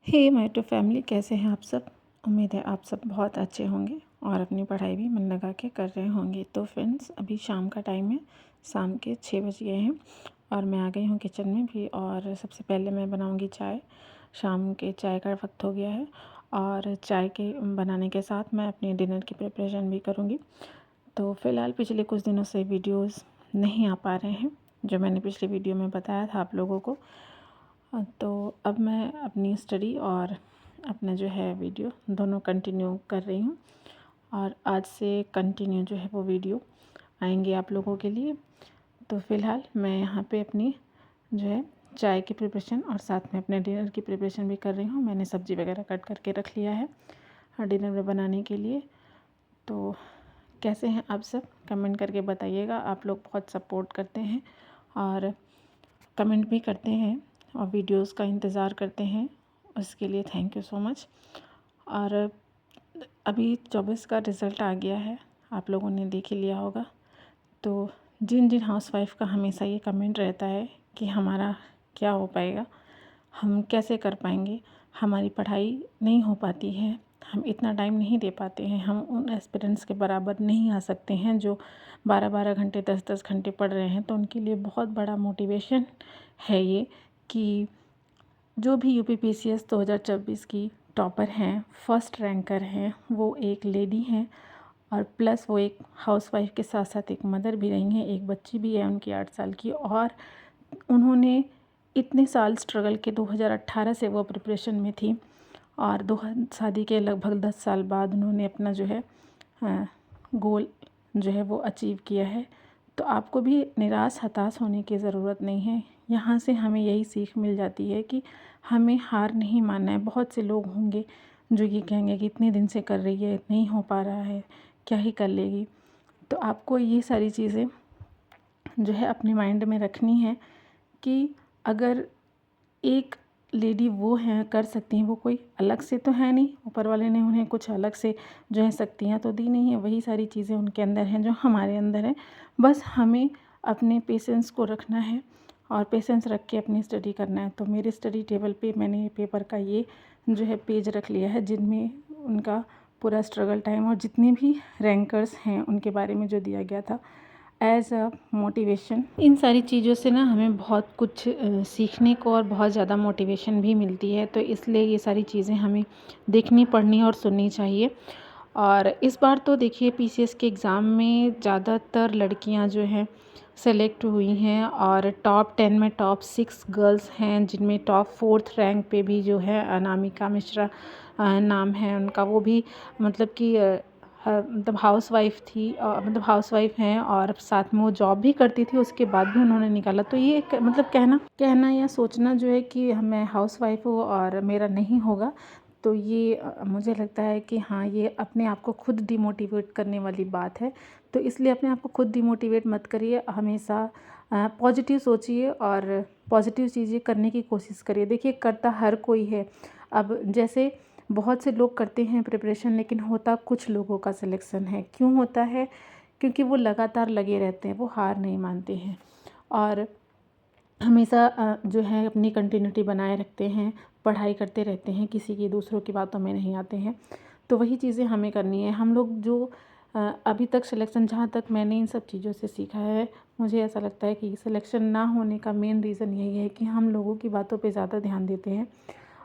Hey my to family, कैसे हैं आप सब। उम्मीद है आप सब बहुत अच्छे होंगे और अपनी पढ़ाई भी मन लगा के कर रहे होंगे। तो फ्रेंड्स, अभी शाम का टाइम है, शाम के 6 बज गए हैं और मैं आ गई हूँ किचन में भी। और सबसे पहले मैं बनाऊँगी चाय। शाम के चाय का वक्त हो गया है और चाय के बनाने के साथ मैं अपने डिनर की प्रिपरेशन भी करूँगी। तो फ़िलहाल पिछले कुछ दिनों से वीडियोज़ नहीं आ पा रहे हैं, जो मैंने पिछले वीडियो में बताया था आप लोगों को। तो अब मैं अपनी स्टडी और अपना जो है वीडियो दोनों कंटिन्यू कर रही हूँ और आज से कंटिन्यू जो है वो वीडियो आएंगे आप लोगों के लिए। तो फ़िलहाल मैं यहाँ पे अपनी जो है चाय की प्रिपरेशन और साथ में अपने डिनर की प्रिपरेशन भी कर रही हूँ। मैंने सब्ज़ी वगैरह कट करके रख लिया है डिनर में बनाने के लिए। तो कैसे हैं आप सब, कमेंट करके बताइएगा। आप लोग बहुत सपोर्ट करते हैं और कमेंट भी करते हैं और वीडियोस का इंतज़ार करते हैं, उसके लिए थैंक यू सो मच। और अभी 24 का रिज़ल्ट आ गया है, आप लोगों ने देख ही लिया होगा। तो जिन जिन हाउसवाइफ का हमेशा ये कमेंट रहता है कि हमारा क्या हो पाएगा, हम कैसे कर पाएंगे, हमारी पढ़ाई नहीं हो पाती है, हम इतना टाइम नहीं दे पाते हैं, हम उन एस्पिरेंट्स के बराबर नहीं आ सकते हैं जो 12-12 घंटे 10-10 घंटे पढ़ रहे हैं। तो उनके लिए बहुत बड़ा मोटिवेशन है ये कि जो भी यूपीपीसीएस 2024 की टॉपर हैं, फर्स्ट रैंकर हैं, वो एक लेडी हैं और प्लस वो एक हाउसवाइफ के साथ साथ एक मदर भी रही हैं। एक बच्ची भी है उनकी 8 साल की। और उन्होंने इतने साल स्ट्रगल के 2018 से वो प्रिपरेशन में थी और शादी के लगभग 10 साल बाद उन्होंने अपना जो है गोल जो है वो अचीव किया है। तो आपको भी निराश हताश होने की ज़रूरत नहीं है। यहाँ से हमें यही सीख मिल जाती है कि हमें हार नहीं मानना है। बहुत से लोग होंगे जो ये कहेंगे कि इतने दिन से कर रही है, नहीं हो पा रहा है, क्या ही कर लेगी। तो आपको ये सारी चीज़ें जो है अपने माइंड में रखनी है कि अगर एक लेडी वो हैं, कर सकती हैं, वो कोई अलग से तो है नहीं, ऊपर वाले ने उन्हें कुछ अलग से जो है शक्तियाँ तो दी नहीं है। वही सारी चीज़ें उनके अंदर हैं जो हमारे अंदर है। बस हमें अपने पेशेंस को रखना है और पेशेंस रख के अपनी स्टडी करना है। तो मेरे स्टडी टेबल पे मैंने पेपर का ये जो है पेज रख लिया है, जिनमें उनका पूरा स्ट्रगल टाइम और जितने भी रैंकर्स हैं उनके बारे में जो दिया गया था एज़ अ मोटिवेशन। इन सारी चीज़ों से ना हमें बहुत कुछ सीखने को और बहुत ज़्यादा मोटिवेशन भी मिलती है। तो इसलिए ये सारी चीज़ें हमें देखनी, पढ़नी और सुननी चाहिए। और इस बार तो देखिए पीसीएस के एग्ज़ाम में ज़्यादातर लड़कियां जो हैं सेलेक्ट हुई हैं और टॉप 10 में टॉप 6 गर्ल्स हैं, जिनमें टॉप 4th रैंक पे भी जो है अनामिका मिश्रा नाम है उनका। वो भी मतलब कि मतलब हाउसवाइफ थी, मतलब हाउसवाइफ हैं और साथ में वो जॉब भी करती थी, उसके बाद भी उन्होंने निकाला। तो ये एक मतलब कहना या सोचना जो है कि मैं हाउसवाइफ हूँ और मेरा नहीं होगा, तो ये मुझे लगता है कि हाँ, ये अपने आप को खुद डिमोटिवेट करने वाली बात है। तो इसलिए अपने आप को खुद डिमोटिवेट मत करिए, हमेशा पॉजिटिव सोचिए और पॉजिटिव चीज़ें करने की कोशिश करिए। देखिए, करता हर कोई है। अब जैसे बहुत से लोग करते हैं प्रिपरेशन, लेकिन होता कुछ लोगों का सिलेक्शन है। क्यों होता है? क्योंकि वो लगातार लगे रहते हैं, वो हार नहीं मानते हैं और हमेशा जो है अपनी कंटिन्यूटी बनाए रखते हैं, पढ़ाई करते रहते हैं, किसी की दूसरों की बातों में नहीं आते हैं। तो वही चीज़ें हमें करनी है। हम लोग जो अभी तक सिलेक्शन, जहाँ तक मैंने इन सब चीज़ों से सीखा है, मुझे ऐसा लगता है कि सिलेक्शन ना होने का मेन रीज़न यही है कि हम लोगों की बातों पे ज़्यादा ध्यान देते हैं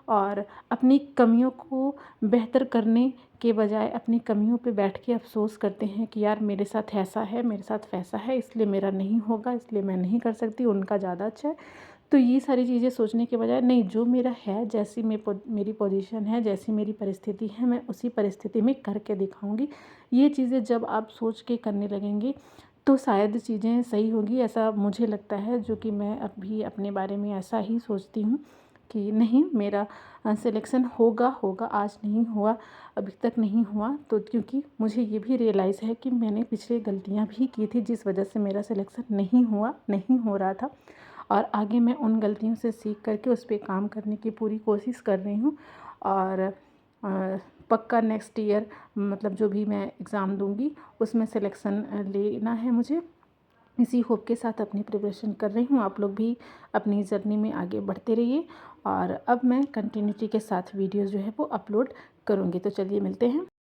और अपनी कमियों को बेहतर करने के बजाय अपनी कमियों पे बैठ के अफ़सोस करते हैं कि यार मेरे साथ ऐसा है, मेरे साथ वैसा है, इसलिए मेरा नहीं होगा, इसलिए मैं नहीं कर सकती, उनका ज़्यादा अच्छा है। तो ये सारी चीज़ें सोचने के बजाय नहीं, जो मेरा है, जैसी मेरी पोजीशन है, जैसी मेरी परिस्थिति है, मैं उसी परिस्थिति में करके दिखाऊंगी। ये चीज़ें जब आप सोच के करने लगेंगे तो शायद चीज़ें सही होगी, ऐसा मुझे लगता है। जो कि मैं अभी अपने बारे में ऐसा ही सोचती हूँ कि नहीं, मेरा सिलेक्शन होगा होगा, आज नहीं हुआ, अभी तक नहीं हुआ। तो क्योंकि मुझे ये भी रियलाइज़ है कि मैंने पिछले गलतियाँ भी की थी जिस वजह से मेरा सिलेक्शन नहीं हुआ, नहीं हो रहा था। और आगे मैं उन गलतियों से सीख करके उस पे काम करने की पूरी कोशिश कर रही हूँ। और पक्का नेक्स्ट ईयर मतलब जो भी मैं एग्ज़ाम दूँगी उसमें सिलेक्शन लेना है मुझे। इसी होप के साथ अपनी प्रिपरेशन कर रही हूँ। आप लोग भी अपनी जर्नी में आगे बढ़ते रहिए और अब मैं कंटिन्यूटी के साथ वीडियोज़ जो है वो अपलोड करूँगी। तो चलिए मिलते हैं।